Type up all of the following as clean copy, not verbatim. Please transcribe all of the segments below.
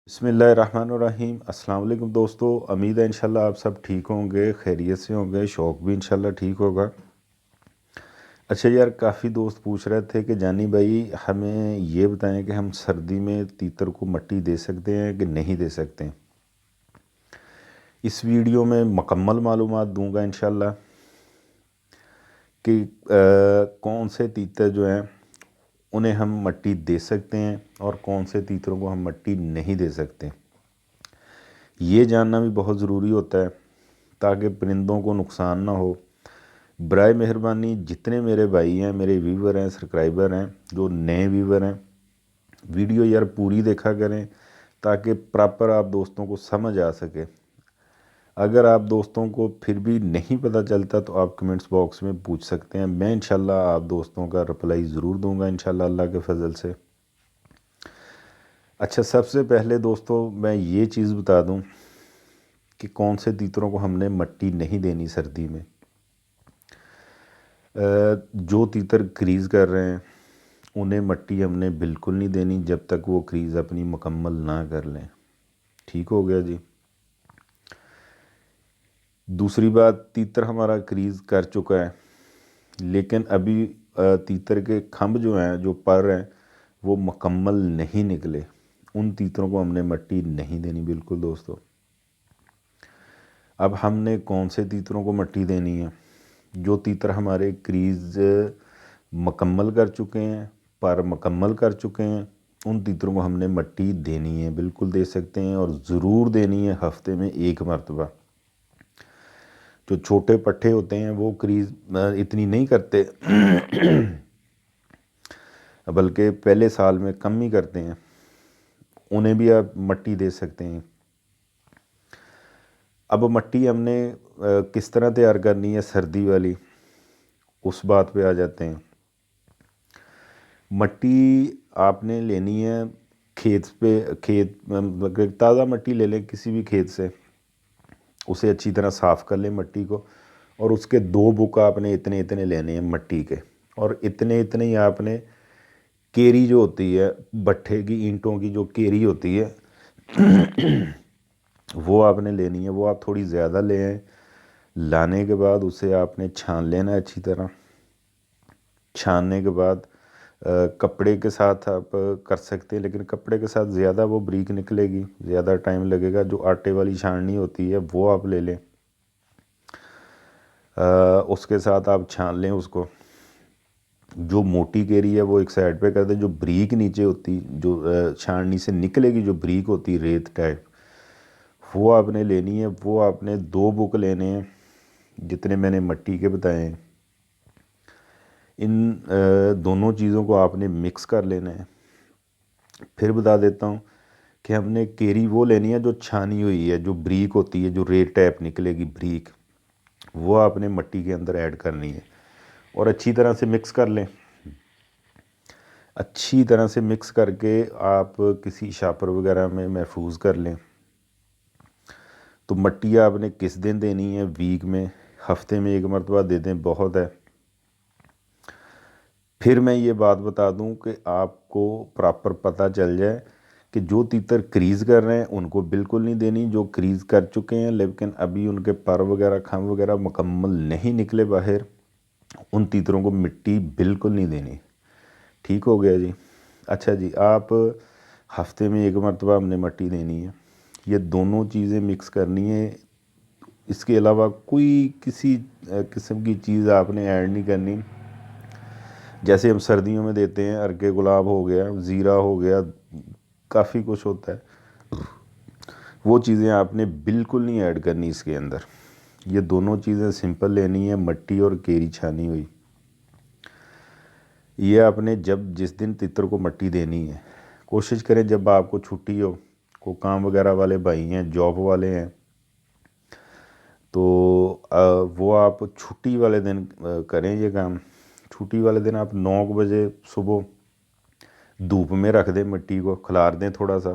بسم اللہ الرحمن الرحیم۔ السلام علیکم دوستو، امید ہے انشاءاللہ آپ سب ٹھیک ہوں گے، خیریت سے ہوں گے، شوق بھی انشاءاللہ ٹھیک ہوگا۔ اچھا یار، کافی دوست پوچھ رہے تھے کہ جانی بھائی ہمیں یہ بتائیں کہ ہم سردی میں تیتر کو مٹی دے سکتے ہیں کہ نہیں دے سکتے ہیں۔ اس ویڈیو میں مکمل معلومات دوں گا انشاءاللہ کہ کون سے تیتر جو ہیں انہیں ہم مٹی دے سکتے ہیں اور کون سے تیتروں کو ہم مٹی نہیں دے سکتے۔ یہ جاننا بھی بہت ضروری ہوتا ہے تاکہ پرندوں کو نقصان نہ ہو۔ برائے مہربانی جتنے میرے بھائی ہیں، میرے ویور ہیں، سبسکرائبر ہیں، جو نئے ویور ہیں، ویڈیو یار پوری دیکھا کریں تاکہ پراپر آپ دوستوں کو سمجھ آ سکے۔ اگر آپ دوستوں کو پھر بھی نہیں پتہ چلتا تو آپ کمنٹس باکس میں پوچھ سکتے ہیں، میں انشاءاللہ آپ دوستوں کا رپلائی ضرور دوں گا انشاءاللہ اللہ کے فضل سے۔ اچھا، سب سے پہلے دوستو میں یہ چیز بتا دوں کہ کون سے تیتروں کو ہم نے مٹی نہیں دینی سردی میں۔ جو تیتر کریز کر رہے ہیں انہیں مٹی ہم نے بالکل نہیں دینی جب تک وہ کریز اپنی مکمل نہ کر لیں۔ ٹھیک ہو گیا جی۔ دوسری بات، تیتر ہمارا کریز کر چکا ہے لیکن ابھی تیتر کے کھمب جو ہیں، جو پر ہیں، وہ مکمل نہیں نکلے، ان تیتروں کو ہم نے مٹی نہیں دینی بالکل دوستو۔ اب ہم نے کون سے تیتروں کو مٹی دینی ہے؟ جو تیتر ہمارے کریز مکمل کر چکے ہیں، پر مکمل کر چکے ہیں، ان تیتروں کو ہم نے مٹی دینی ہے، بالکل دے سکتے ہیں اور ضرور دینی ہے ہفتے میں 1 مرتبہ۔ جو چھوٹے پٹھے ہوتے ہیں وہ کریز اتنی نہیں کرتے بلکہ پہلے سال میں کم ہی کرتے ہیں، انہیں بھی آپ مٹی دے سکتے ہیں۔ اب مٹی ہم نے کس طرح تیار کرنی ہے سردی والی، اس بات پہ آ جاتے ہیں۔ مٹی آپ نے لینی ہے کھیت تازہ مٹی لے لیں کسی بھی کھیت سے، اسے اچھی طرح صاف کر لیں مٹی کو، اور اس کے 2 بک آپ نے اتنے اتنے لینے ہیں مٹی کے، اور اتنے اتنے ہی آپ نے کیری جو ہوتی ہے، بٹھے کی اینٹوں کی جو کیری ہوتی ہے وہ آپ نے لینی ہے۔ وہ آپ تھوڑی زیادہ لے آئیں، لانے کے بعد اسے آپ نے چھان لینا ہے اچھی طرح۔ چھاننے کے بعد کپڑے کے ساتھ آپ کر سکتے ہیں، لیکن کپڑے کے ساتھ زیادہ وہ بریک نکلے گی، زیادہ ٹائم لگے گا۔ جو آٹے والی چھاننی ہوتی ہے وہ آپ لے لیں، اس کے ساتھ آپ چھان لیں اس کو۔ جو موٹی کیری ہے وہ ایک سائڈ پہ کر دیں، جو بریک نیچے ہوتی، جو چھاننی سے نکلے گی، جو بریک ہوتی ریت ٹائپ، وہ آپ نے لینی ہے۔ وہ آپ نے 2 بک لینے ہیں جتنے میں نے مٹی کے بتائے ہیں۔ ان دونوں چیزوں کو آپ نے مکس کر لینا ہے۔ پھر بتا دیتا ہوں کہ ہم نے کیری وہ لینی ہے جو چھانی ہوئی ہے، جو بریک ہوتی ہے، جو ریت ٹائپ نکلے گی بریک، وہ آپ نے مٹی کے اندر ایڈ کرنی ہے اور اچھی طرح سے مکس کر لیں۔ اچھی طرح سے مکس کر کے آپ کسی شاپر وغیرہ میں محفوظ کر لیں۔ تو مٹی آپ نے کس دن دینی ہے؟ ویک میں، ہفتے میں 1 مرتبہ دے دیں، بہت ہے۔ پھر میں یہ بات بتا دوں کہ آپ کو پراپر پتہ چل جائے کہ جو تیتر کریز کر رہے ہیں ان کو بالکل نہیں دینی، جو کریز کر چکے ہیں لیکن ابھی ان کے پر وغیرہ کھم وغیرہ مکمل نہیں نکلے باہر، ان تیتروں کو مٹی بالکل نہیں دینی۔ ٹھیک ہو گیا جی۔ اچھا جی، آپ ہفتے میں 1 مرتبہ ہم نے مٹی دینی ہے، یہ دونوں چیزیں مکس کرنی ہے۔ اس کے علاوہ کوئی کسی قسم کی چیز آپ نے ایڈ نہیں کرنی۔ جیسے ہم سردیوں میں دیتے ہیں، ارکے گلاب ہو گیا، زیرہ ہو گیا، کافی کچھ ہوتا ہے، وہ چیزیں آپ نے بالکل نہیں ایڈ کرنی اس کے اندر۔ یہ دونوں چیزیں سمپل لینی ہے، مٹی اور کیری چھانی ہوئی۔ یہ آپ نے جس دن تیتر کو مٹی دینی ہے، کوشش کریں جب آپ کو چھٹی ہو، کو کام وغیرہ والے بھائی ہیں، جاب والے ہیں، تو وہ آپ چھٹی والے دن کریں یہ کام۔ چھٹی والے دن آپ 9 بجے صبح دھوپ میں رکھ دیں، مٹی کو کھلار دیں تھوڑا سا،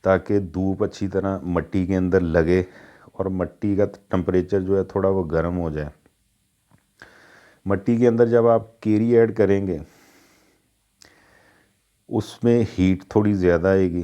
تاکہ دھوپ اچھی طرح مٹی کے اندر لگے اور مٹی کا ٹمپریچر جو ہے تھوڑا وہ گرم ہو جائے۔ مٹی کے اندر جب آپ کیری ایڈ کریں گے اس میں ہیٹ تھوڑی زیادہ آئے گی،